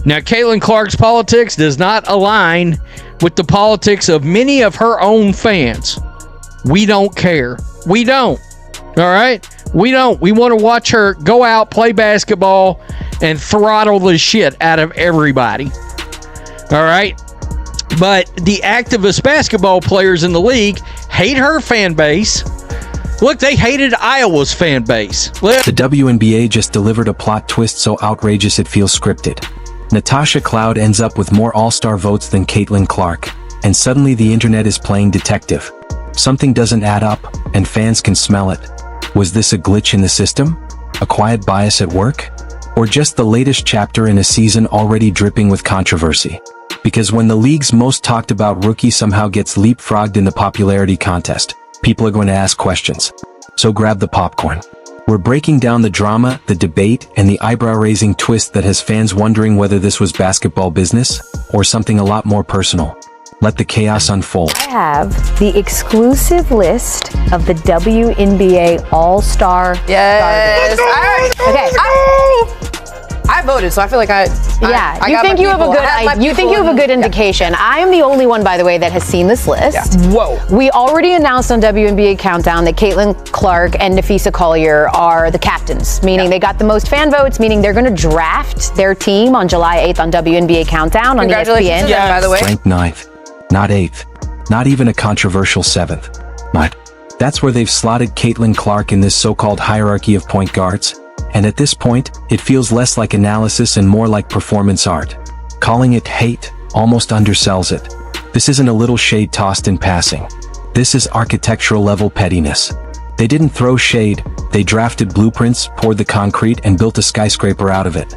Now, Caitlin Clark's politics does not align with the politics of many of her own fans. We don't care. We don't. All right? We don't. We want to watch her go out, play basketball, and throttle the shit out of everybody. All right? But the activist basketball players in the league hate her fan base. Look, they hated Iowa's fan base. The WNBA just delivered a plot twist so outrageous it feels scripted. Natasha Cloud ends up with more all-star votes than Caitlin Clark, and suddenly the internet is playing detective. Something doesn't add up, and fans can smell it. Was this a glitch in the system? A quiet bias at work? Or just the latest chapter in a season already dripping with controversy? Because when the league's most talked about rookie somehow gets leapfrogged in the popularity contest, people are going to ask questions. So grab the popcorn. We're breaking down the drama, the debate, and the eyebrow-raising twist that has fans wondering whether this was basketball business or something a lot more personal. Let the chaos unfold. I have the exclusive list of the WNBA All-Star. Yes. I voted, so I feel like I think you have a good indication. I am the only one, by the way, that has seen this list. Yeah. Whoa. We already announced on WNBA Countdown that Caitlin Clark and Nafisa Collier are the captains, meaning they got the most fan votes, meaning they're going to draft their team on July 8th on WNBA Countdown on ESPN. Congratulations to them, by the way. Ranked 9th, not 8th, not even a controversial 7th. Not. That's where they've slotted Caitlin Clark in this so-called hierarchy of point guards. And at this point, it feels less like analysis and more like performance art. Calling it hate almost undersells it. This isn't a little shade tossed in passing. This is architectural level pettiness. They didn't throw shade, they drafted blueprints, poured the concrete, and built a skyscraper out of it.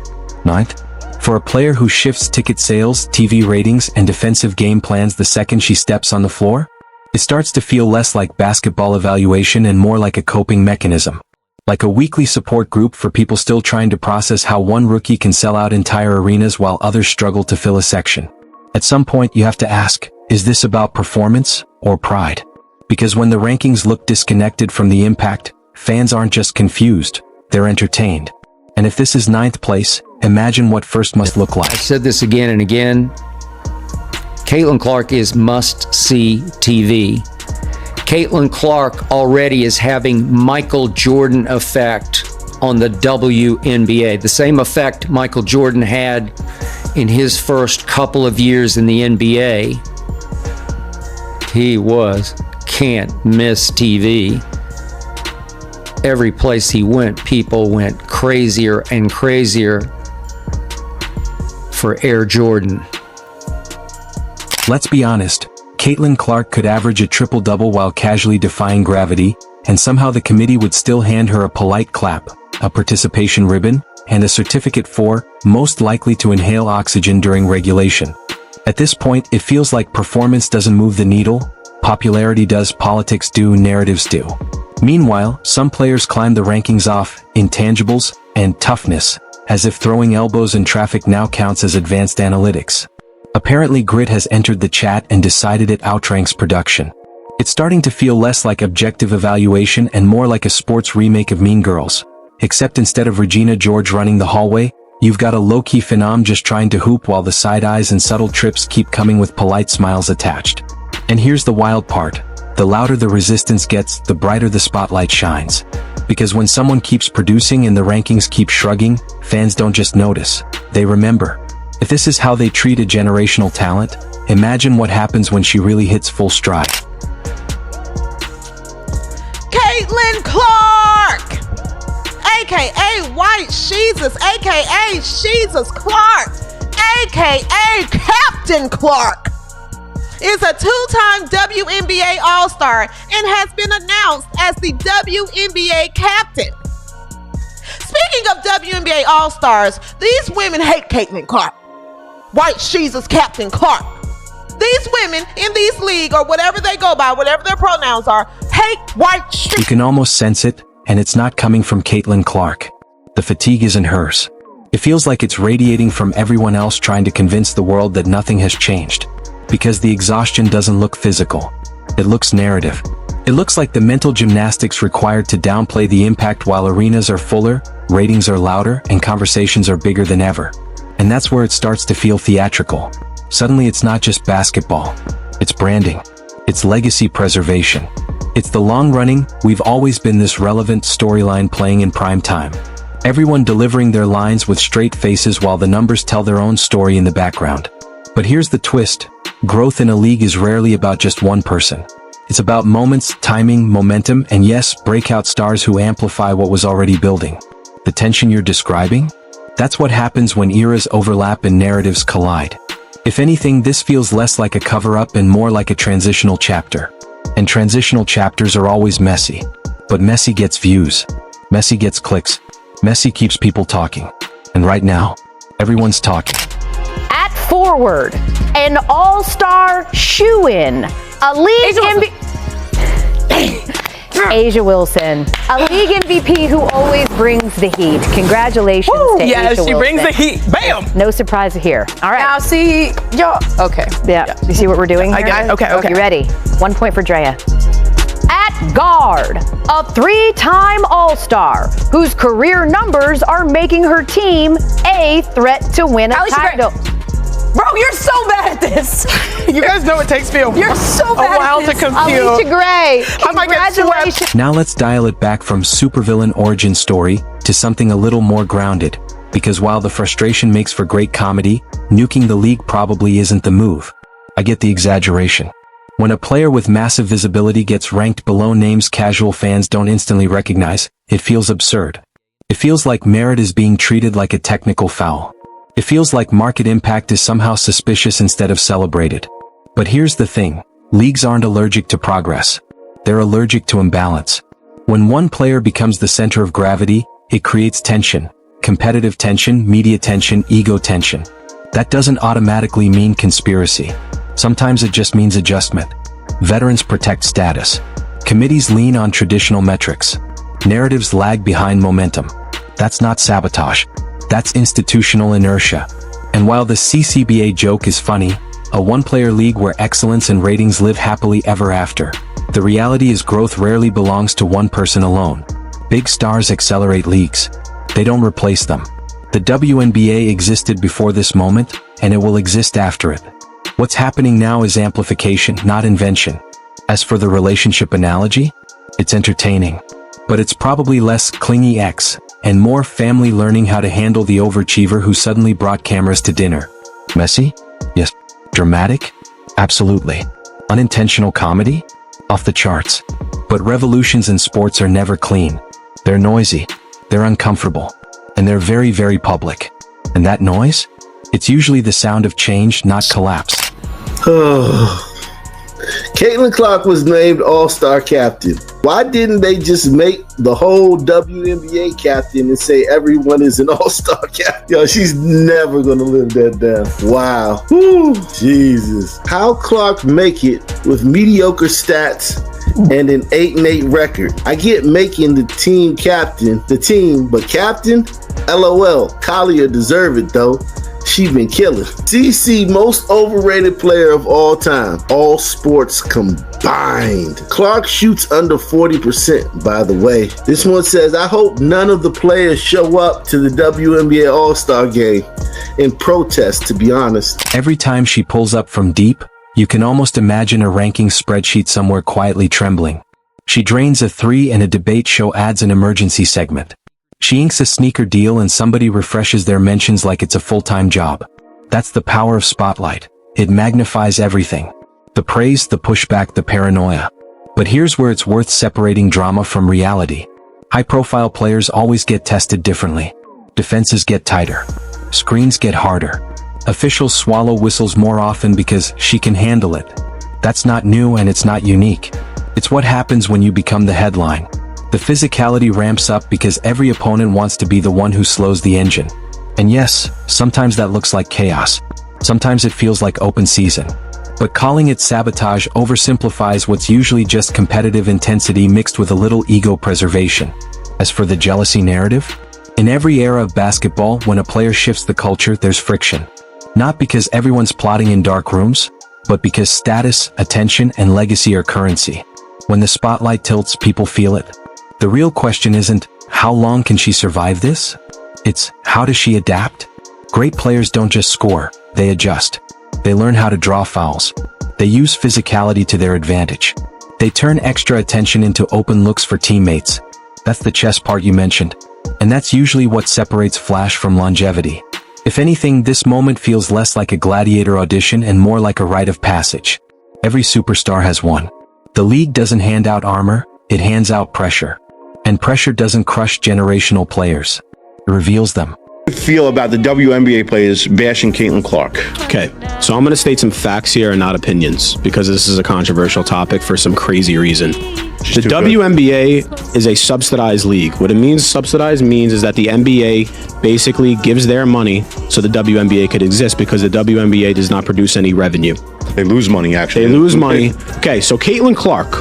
9th? For a player who shifts ticket sales, TV ratings, and defensive game plans the second she steps on the floor? It starts to feel less like basketball evaluation and more like a coping mechanism. Like a weekly support group for people still trying to process how one rookie can sell out entire arenas while others struggle to fill a section. At some point you have to ask, is this about performance or pride? Because when the rankings look disconnected from the impact, fans aren't just confused, they're entertained. And if this is 9th place, imagine what first must look like. I said this again and again. Caitlin Clark is must-see TV. Caitlin Clark already is having Michael Jordan effect on the WNBA. The same effect Michael Jordan had in his first couple of years in the NBA. He was can't miss TV. Every place he went, people went crazier and crazier for Air Jordan. Let's be honest. Caitlin Clark could average a triple-double while casually defying gravity, and somehow the committee would still hand her a polite clap, a participation ribbon, and a certificate for, most likely to inhale oxygen during regulation. At this point, it feels like performance doesn't move the needle, popularity does, politics do, narratives do. Meanwhile, some players climb the rankings off intangibles and toughness, as if throwing elbows in traffic now counts as advanced analytics. Apparently Grit has entered the chat and decided it outranks production. It's starting to feel less like objective evaluation and more like a sports remake of Mean Girls. Except instead of Regina George running the hallway, you've got a low-key phenom just trying to hoop while the side eyes and subtle trips keep coming with polite smiles attached. And here's the wild part. The louder the resistance gets, the brighter the spotlight shines. Because when someone keeps producing and the rankings keep shrugging, fans don't just notice, they remember. If this is how they treat a generational talent, imagine what happens when she really hits full stride. Caitlin Clark, aka White Jesus, aka Jesus Clark, aka Captain Clark, is a two-time WNBA All-Star and has been announced as the WNBA captain. Speaking of WNBA All-Stars, these women hate Caitlin Clark. White Jesus Captain Clark. These women in these league, or whatever they go by, whatever their pronouns are, hate White Jesus. You can almost sense it, and it's not coming from Caitlin Clark. The fatigue isn't hers. It feels like it's radiating from everyone else trying to convince the world that nothing has changed. Because the exhaustion doesn't look physical. It looks narrative. It looks like the mental gymnastics required to downplay the impact while arenas are fuller, ratings are louder, and conversations are bigger than ever. And that's where it starts to feel theatrical. Suddenly it's not just basketball. It's branding. It's legacy preservation. It's the long-running, we've always been this relevant storyline playing in prime time. Everyone delivering their lines with straight faces while the numbers tell their own story in the background. But here's the twist. Growth in a league is rarely about just one person. It's about moments, timing, momentum, and yes, breakout stars who amplify what was already building. The tension you're describing? That's what happens when eras overlap and narratives collide. If anything, this feels less like a cover-up and more like a transitional chapter. And transitional chapters are always messy. But messy gets views. Messy gets clicks. Messy keeps people talking. And right now, everyone's talking. At forward, an all-star shoe-in. A league MVP. Asia Wilson, a league MVP who always brings the heat. Congratulations to Asia Wilson. She brings the heat. Bam! No surprise here. All right. Now, see, y'all. Okay. Yeah. You see what we're doing here? Okay. You ready? 1 point for Drea. At guard, a 3-time All-Star whose career numbers are making her team a threat to win a title. Bro, you're so bad at this. You guys know it takes me you're so bad a while at this. to compute. Alicia Gray, I might get congratulations. Now let's dial it back from supervillain origin story to something a little more grounded. Because while the frustration makes for great comedy, nuking the league probably isn't the move. I get the exaggeration. When a player with massive visibility gets ranked below names casual fans don't instantly recognize, it feels absurd. It feels like merit is being treated like a technical foul. It feels like market impact is somehow suspicious instead of celebrated. But here's the thing, leagues aren't allergic to progress. They're allergic to imbalance. When one player becomes the center of gravity, it creates tension. Competitive tension, media tension, ego tension. That doesn't automatically mean conspiracy. Sometimes it just means adjustment. Veterans protect status. Committees lean on traditional metrics. Narratives lag behind momentum. That's not sabotage. That's institutional inertia. And while the CCBA joke is funny, a one-player league where excellence and ratings live happily ever after, the reality is growth rarely belongs to one person alone. Big stars accelerate leagues. They don't replace them. The WNBA existed before this moment, and it will exist after it. What's happening now is amplification, not invention. As for the relationship analogy, it's entertaining. But it's probably less clingy and more family learning how to handle the overachiever who suddenly brought cameras to dinner. Messy? Yes. Dramatic? Absolutely. Unintentional comedy? Off the charts. But revolutions in sports are never clean. They're noisy, they're uncomfortable, and they're very, very public. And that noise? It's usually the sound of change, not collapse. Caitlin Clark was named All-Star Captain. Why didn't they just make the whole WNBA captain and say everyone is an All-Star captain? Yo, she's never gonna live that down. Wow. Whew, Jesus. How Clark make it with mediocre stats and an 8-8 record? I get making the team captain, but captain? LOL. Collier deserve it though. She been killing. CC most overrated player of all time. All sports combined. Clark shoots under 40%, by the way. This one says, I hope none of the players show up to the WNBA All-Star game in protest, to be honest. Every time she pulls up from deep, you can almost imagine a ranking spreadsheet somewhere quietly trembling. She drains a 3 and a debate show adds an emergency segment. She inks a sneaker deal and somebody refreshes their mentions like it's a full-time job. That's the power of Spotlight. It magnifies everything. The praise, the pushback, the paranoia. But here's where it's worth separating drama from reality. High-profile players always get tested differently. Defenses get tighter. Screens get harder. Officials swallow whistles more often because she can handle it. That's not new and it's not unique. It's what happens when you become the headline. The physicality ramps up because every opponent wants to be the one who slows the engine. And yes, sometimes that looks like chaos. Sometimes it feels like open season. But calling it sabotage oversimplifies what's usually just competitive intensity mixed with a little ego preservation. As for the jealousy narrative, in every era of basketball, when a player shifts the culture, there's friction. Not because everyone's plotting in dark rooms, but because status, attention, and legacy are currency. When the spotlight tilts, people feel it. The real question isn't, how long can she survive this? It's, how does she adapt? Great players don't just score, they adjust. They learn how to draw fouls. They use physicality to their advantage. They turn extra attention into open looks for teammates. That's the chess part you mentioned. And that's usually what separates flash from longevity. If anything, this moment feels less like a gladiator audition and more like a rite of passage. Every superstar has one. The league doesn't hand out armor, it hands out pressure. And pressure doesn't crush generational players. It reveals them. Feel about the WNBA players bashing Caitlin Clark? Okay, so I'm going to state some facts here and not opinions because this is a controversial topic for some crazy reason. The WNBA is a subsidized league. What it means subsidized means is that the NBA basically gives their money so the WNBA could exist because the WNBA does not produce any revenue. They lose money, actually. They lose money. Okay, so Caitlin Clark,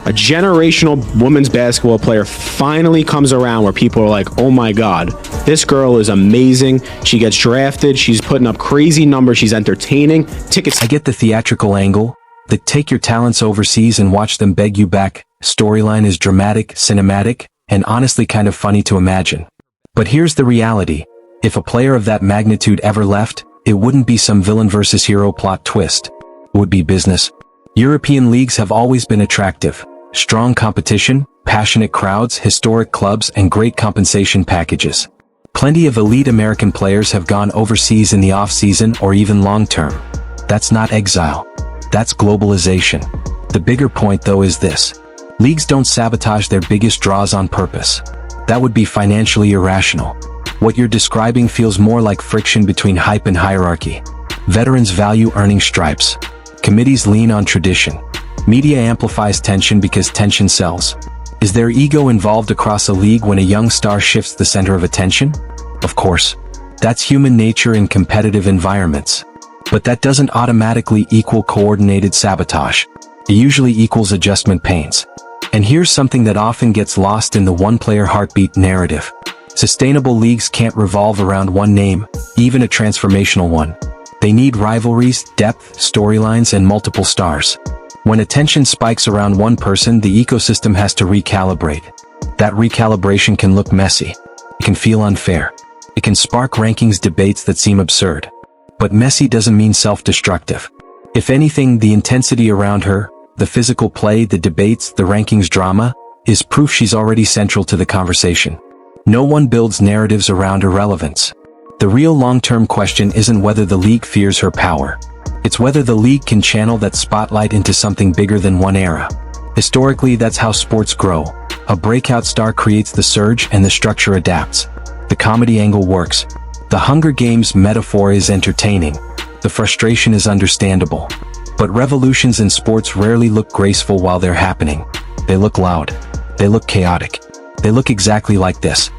a generational women's basketball player, finally comes around where people are like, oh my God, this girl is amazing. She gets drafted. She's putting up crazy numbers. She's entertaining. Tickets. I get the theatrical angle. The take your talents overseas and watch them beg you back storyline is dramatic, cinematic, and honestly kind of funny to imagine. But here's the reality. If a player of that magnitude ever left, it wouldn't be some villain versus hero plot twist. It would be business. European leagues have always been attractive. Strong competition, passionate crowds, historic clubs, and great compensation packages. Plenty of elite American players have gone overseas in the off-season or even long-term. That's not exile. That's globalization. The bigger point, though, is this. Leagues don't sabotage their biggest draws on purpose. That would be financially irrational. What you're describing feels more like friction between hype and hierarchy. Veterans value earning stripes. Committees lean on tradition. Media amplifies tension because tension sells. Is there ego involved across a league when a young star shifts the center of attention? Of course. That's human nature in competitive environments. But that doesn't automatically equal coordinated sabotage. It usually equals adjustment pains. And here's something that often gets lost in the one-player heartbeat narrative. Sustainable leagues can't revolve around one name, even a transformational one. They need rivalries, depth, storylines, and multiple stars. When attention spikes around one person, the ecosystem has to recalibrate. That recalibration can look messy. It can feel unfair. It can spark rankings debates that seem absurd. But messy doesn't mean self-destructive. If anything, the intensity around her, the physical play, the debates, the rankings drama, is proof she's already central to the conversation. No one builds narratives around irrelevance. The real long-term question isn't whether the league fears her power. It's whether the league can channel that spotlight into something bigger than one era. Historically, that's how sports grow. A breakout star creates the surge and the structure adapts. The comedy angle works. The Hunger Games metaphor is entertaining. The frustration is understandable. But revolutions in sports rarely look graceful while they're happening. They look loud. They look chaotic. They look exactly like this.